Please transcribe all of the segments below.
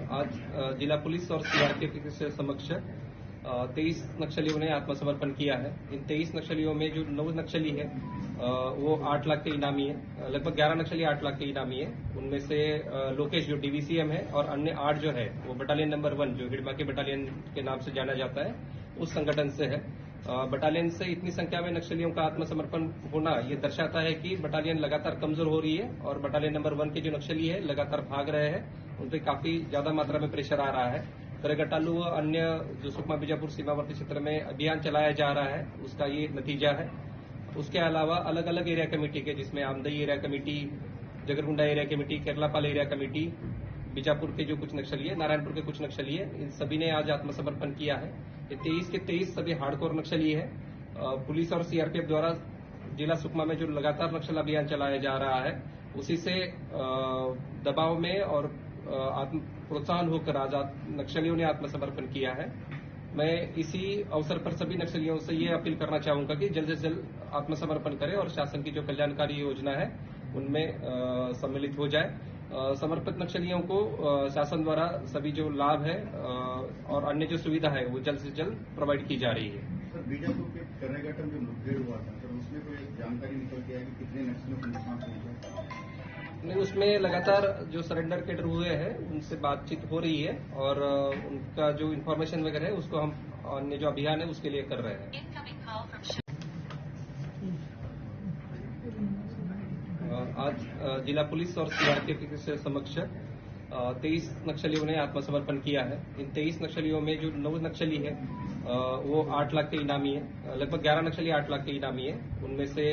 आज जिला पुलिस और सीआरपीएफ के समक्ष 23 नक्सलियों ने आत्मसमर्पण किया है। इन 23 नक्सलियों में जो 9 नक्सली है वो 8 लाख के इनामी है। लगभग 11 नक्सली 8 लाख के इनामी है। उनमें से लोकेश जो डीवीसीएम है और अन्य 8 जो है वो बटालियन नंबर 1 जो हिडमा के बटालियन के नाम से जाना जाता है उस संगठन से है। बटालियन से इतनी संख्या में नक्सलियों का आत्मसमर्पण होना ये दर्शाता है कि बटालियन लगातार कमजोर हो रही है और बटालियन नंबर 1 के जो नक्सली है लगातार भाग रहे हैं। उन पर काफी ज्यादा मात्रा में प्रेशर आ रहा है। करेगटालू व अन्य जो सुकमा बीजापुर सीमावर्ती क्षेत्र में अभियान चलाया जा रहा है उसका ये नतीजा है। उसके अलावा अलग अलग एरिया कमेटी के जिसमें Amdai area committee, Jagargunda area committee, Keralapal area committee, Bijapur के जो कुछ नक्सली है, नारायणपुर के कुछ नक्सली है, इन सभी ने आज आत्मसमर्पण किया है। ये 23 के 23 सभी हार्डकोर नक्सली है। पुलिस और सीआरपीएफ द्वारा जिला सुकमा में जो लगातार नक्सल अभियान चलाया जा रहा है उसी से दबाव में और प्रोत्साहन होकर आज नक्सलियों ने आत्मसमर्पण किया है। मैं इसी अवसर पर सभी नक्सलियों से ये अपील करना चाहूंगा कि जल्द से जल्द आत्मसमर्पण करें और शासन की जो कल्याणकारी योजना है उनमें सम्मिलित हो जाए। समर्पित नक्सलियों को शासन द्वारा सभी जो लाभ है और अन्य जो सुविधा है वो जल्द से जल्द प्रोवाइड की जा रही है। सर, बीजापुर के कर्नाटक जो मुठभेड़ हुआ था सर, उसमें कोई जानकारी निकल के आई कि कितने नक्सलियों को नुकसान पहुंचा? नहीं, उसमें लगातार जो सरेंडर कैडर हुए हैं उनसे बातचीत हो रही है और उनका जो इन्फॉर्मेशन वगैरह है उसको हम अन्य जो अभियान है उसके लिए कर रहे हैं। आज जिला पुलिस और सीआरपीएफ के समक्ष 23 नक्सलियों ने आत्मसमर्पण किया है। इन 23 नक्सलियों में जो 9 नक्सली है वो 8 लाख के इनामी है। लगभग 11 नक्सली 8 लाख के इनामी है। उनमें से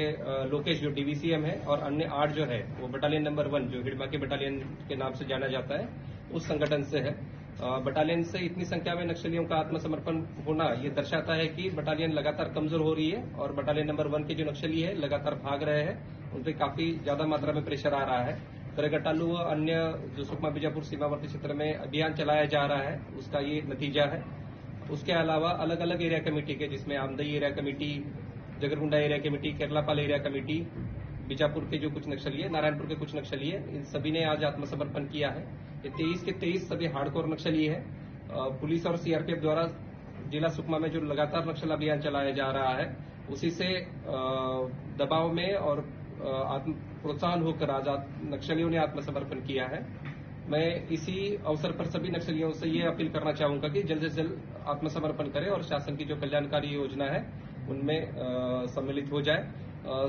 लोकेश जो डीवीसीएम है और अन्य 8 जो है वो बटालियन नंबर 1 जो हिडमा के बटालियन के नाम से जाना जाता है उस संगठन से है। बटालियन से इतनी संख्या में नक्सलियों का आत्मसमर्पण होना ये दर्शाता है कि बटालियन लगातार कमजोर हो रही है और बटालियन नंबर 1 के जो नक्सली है लगातार भाग रहे हैं। उन पर काफी ज्यादा मात्रा में प्रेशर आ रहा है। करेगटालू व अन्य जो सुकमा बीजापुर सीमावर्ती क्षेत्र में अभियान चलाया जा रहा है उसका ये नतीजा है। उसके अलावा अलग अलग एरिया कमेटी के जिसमें Amdai area committee, Jagargunda area committee, Keralapal area committee, Bijapur के जो कुछ नक्सली है, नारायणपुर के कुछ नक्सली है, इन सभी ने आज आत्मसमर्पण किया है। ये 23 के 23 सभी हार्डकोर नक्सली है। पुलिस और सीआरपीएफ द्वारा जिला सुकमा में जो लगातार नक्सल अभियान चलाया जा रहा है उसी से दबाव में और प्रोत्साहन होकर आज नक्सलियों ने आत्मसमर्पण किया है। मैं इसी अवसर पर सभी नक्सलियों से ये अपील करना चाहूंगा कि जल्द से जल्द आत्मसमर्पण करें और शासन की जो कल्याणकारी योजना है उनमें सम्मिलित हो जाए।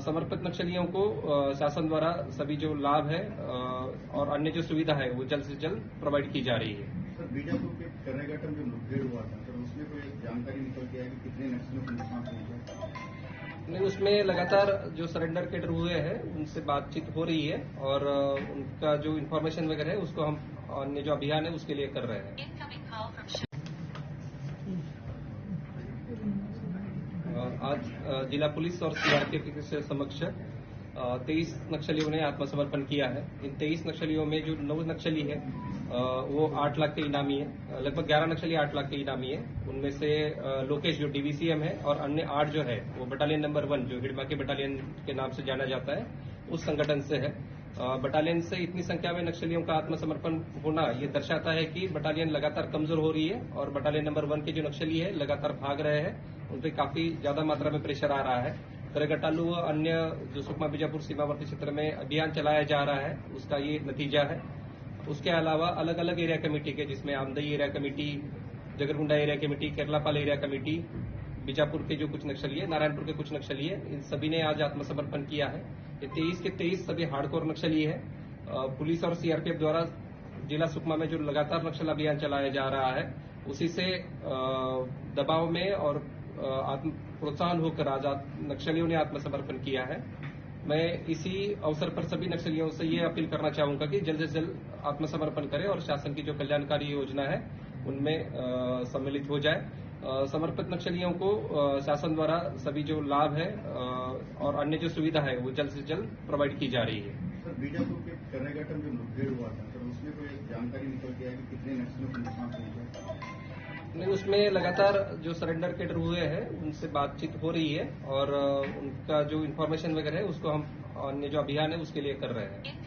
समर्पित नक्सलियों को शासन द्वारा सभी जो लाभ है और अन्य जो सुविधा है वो जल्द से जल्द प्रोवाइड की जा रही है। सर, बीजापुर के कर्नाटक जो मुठभेड़ हुआ था सर, उसमें कोई जानकारी निकल के आई कि कितने नक्सलियों को नुकसान पहुंचा? नहीं, उसमें लगातार जो सरेंडर कैडर हुए हैं उनसे बातचीत हो रही है और उनका जो इन्फॉर्मेशन वगैरह है उसको हम अन्य जो अभियान है उसके लिए कर रहे हैं। आज जिला पुलिस और सीआरपीएफ के समक्ष 23 नक्सलियों ने आत्मसमर्पण किया है। इन 23 नक्सलियों में जो 9 नक्सली है वो 8 लाख के इनामी है। लगभग 11 नक्सली 8 लाख के इनामी है। उनमें से लोकेश जो डीवीसीएम है और अन्य 8 जो है वो बटालियन नंबर 1 जो हिडमा के बटालियन के नाम से जाना जाता है उस संगठन से है। बटालियन से इतनी संख्या में नक्सलियों का आत्मसमर्पण होना ये दर्शाता है कि बटालियन लगातार कमजोर हो रही है और बटालियन नंबर 1 के जो नक्सली है लगातार भाग रहे हैं। उन पर काफी ज्यादा मात्रा में प्रेशर आ रहा है। करेगटालू व अन्य जो सुकमा बीजापुर सीमावर्ती क्षेत्र में अभियान चलाया जा रहा है उसका ये नतीजा है। उसके अलावा अलग अलग एरिया कमेटी के जिसमें Amdai area committee, Jagargunda area committee, Keralapal area committee, Bijapur के जो कुछ नक्सली है, नारायणपुर के कुछ नक्सली है, इन सभी ने आज आत्मसमर्पण किया है। ये 23 के 23 सभी हार्डकोर नक्सली है। पुलिस और सीआरपीएफ द्वारा जिला सुकमा में जो लगातार नक्सल अभियान चलाया जा रहा है उसी से दबाव में और प्रोत्साहन होकर आज नक्सलियों ने आत्मसमर्पण किया है। मैं इसी अवसर पर सभी नक्सलियों से ये अपील करना चाहूंगा कि जल्द से जल्द आत्मसमर्पण करें और शासन की जो कल्याणकारी योजना है उनमें सम्मिलित हो जाए। समर्पित नक्सलियों को शासन द्वारा सभी जो लाभ है और अन्य जो सुविधा है वो जल्द से जल्द प्रोवाइड की जा रही है। सर, बीजापुर के कर्नाटक जो मुठभेड़ हुआ था सर, उसमें कोई जानकारी निकल के आई कि कितने नक्सलियों को नुकसान पहुंचा? नहीं, उसमें लगातार जो सरेंडर कैडर हुए हैं उनसे बातचीत हो रही है और उनका जो इन्फॉर्मेशन वगैरह है उसको हम अन्य जो अभियान है उसके लिए कर रहे हैं।